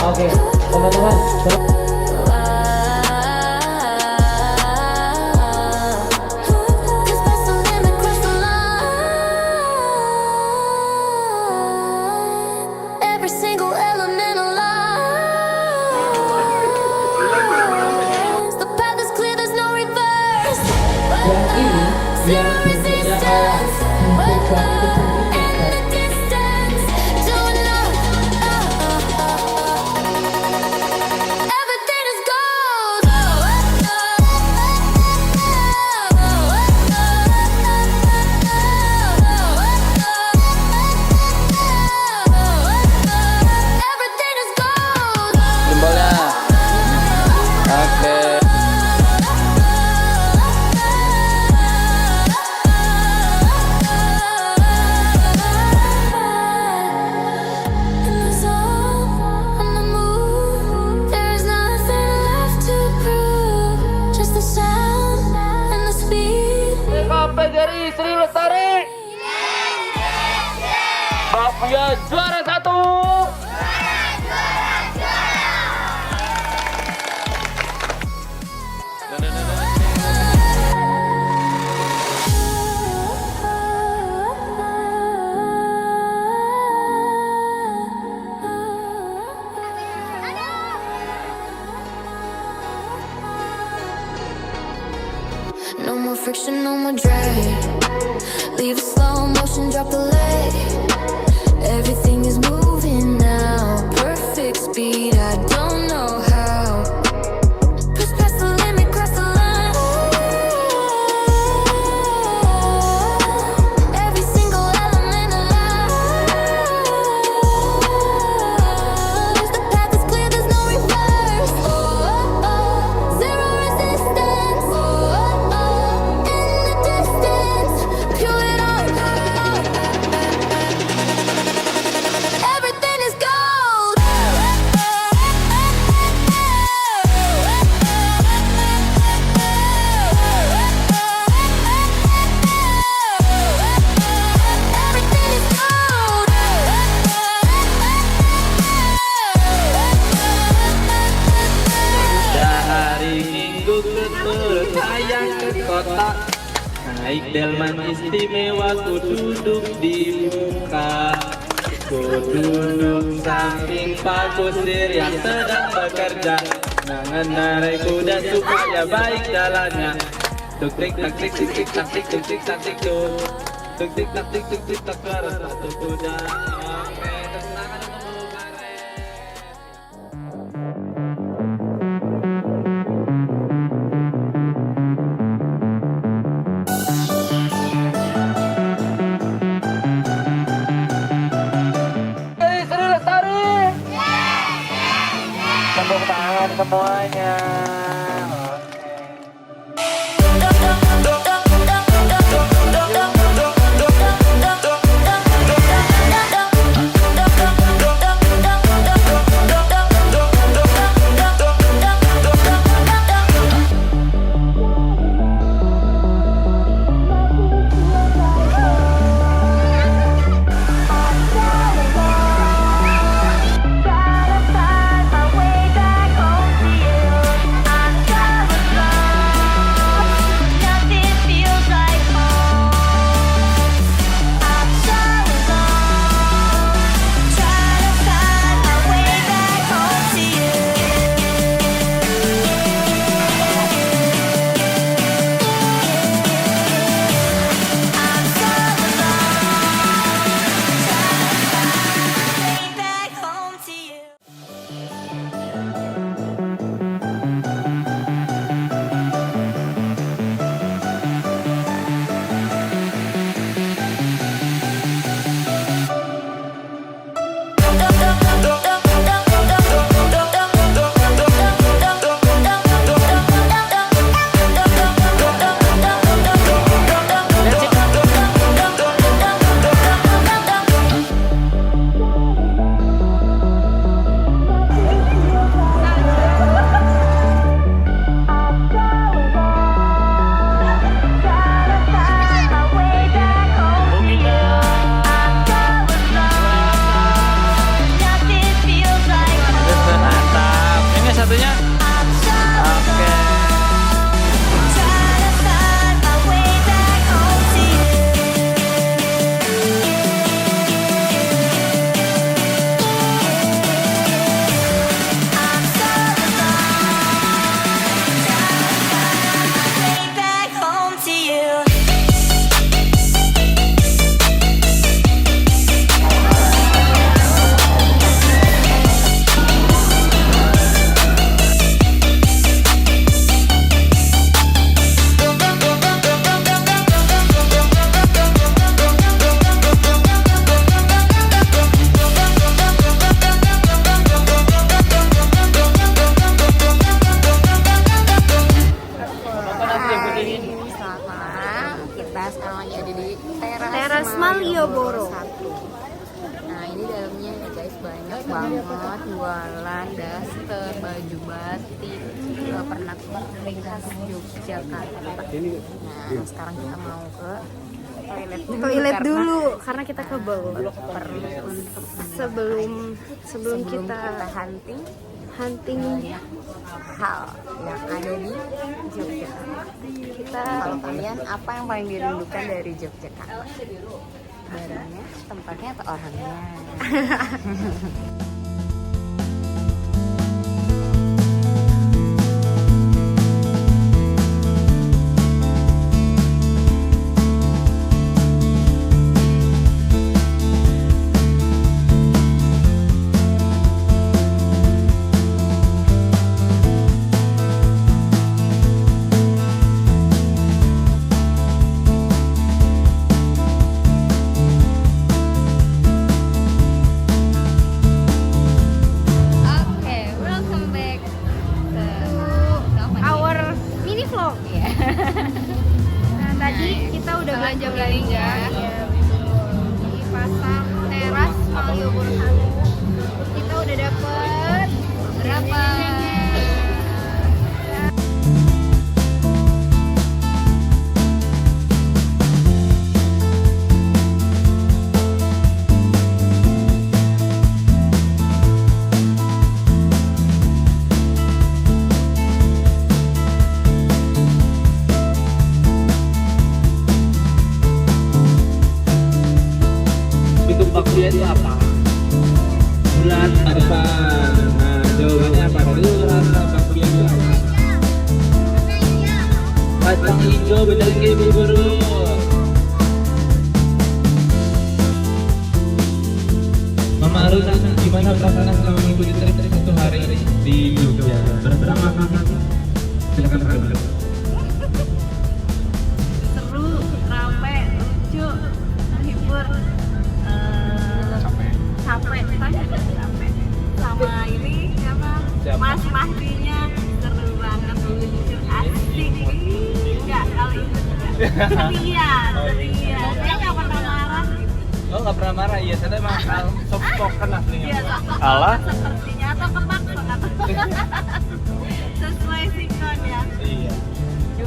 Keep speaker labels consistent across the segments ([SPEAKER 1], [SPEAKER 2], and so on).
[SPEAKER 1] Oke, teman-teman.
[SPEAKER 2] PGRI Sri Lestari, Bakpia Juwara Satoe.
[SPEAKER 3] No more friction, no more drag. Leave a slow motion, drop the leg. Everything is moving now. Perfect speed, I don't know how. Push past the limit, cross the line. Every single element alive. The path is clear, there's no reverse. Zero resistance. In the distance, pure it on. Everything is gold. Everything is gold.
[SPEAKER 2] Hari Minggu keturut sayang ke kota, naik delman istimewa, ku duduk di muka. Ku duduk samping Pak Kusir yang sedang bekerja, mengendarai kuda supaya baik jalannya. Tuk tik tak tik tik tik tak tik tik tik tak tik tuk. Tuk tik tak tik tik tik tak keras satu kuda. Oke, kesenangan membukare. Sri Lestari. Tepuk tangan semuanya.
[SPEAKER 3] I
[SPEAKER 4] banget jualan daster, baju batik, pernak-pernik khas Yogyakarta. Nah, sekarang kita mau ke toilet dulu karena kita ke bawah. Perlu untuk sebelum kita hunting hal yang ada di Jogja. Kalau kalian apa yang paling dirindukan dari Yogyakarta? Barangnya, tempatnya, atau orangnya? Belanja di pasar teras Malioboro. Kita udah dapet berapa?
[SPEAKER 2] Bakpia itu apa? Bulat depan. Nah, jawabannya apa? Tadi rasa bakpia itu apa? Kacang hijau, bener ke ibu guru? Mama Aruna, gimana perasaan selama mengikuti trip satu hari di Jogja? Bersama kakak? Silakan kakak.
[SPEAKER 4] Seru, rame, lucu, menghibur. Capek sama ini apa Mas Mahdinya seru banget, lucu, asik. Enggak, kalau itu seria. Saya nggak pernah marah.
[SPEAKER 2] Oh, nggak pernah marah? Iya, saya emang soft spoken aslinya.
[SPEAKER 4] Iya,
[SPEAKER 2] Allah
[SPEAKER 4] sepertinya atau kepaksa kata. Sesuai sikon ya.
[SPEAKER 2] Iya.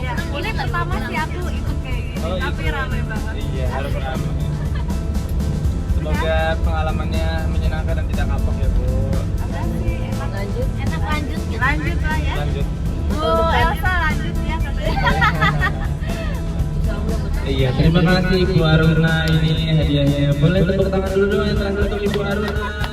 [SPEAKER 4] Ya, ini pertama sih aku ikut kayak gini, tapi rame banget.
[SPEAKER 2] Iya, harus rame. Semoga pengalamannya menyenangkan dan tidak kapok ya, Bu.
[SPEAKER 4] Apa sih? Enak lanjut lah ya.
[SPEAKER 2] Lanjut.
[SPEAKER 4] Bu Elsa lanjut ya katanya.
[SPEAKER 2] Iya, terima kasih Ibu Aruna, ini hadiahnya. Boleh tepuk tangan dulu dong yang terakhir untuk Ibu Aruna.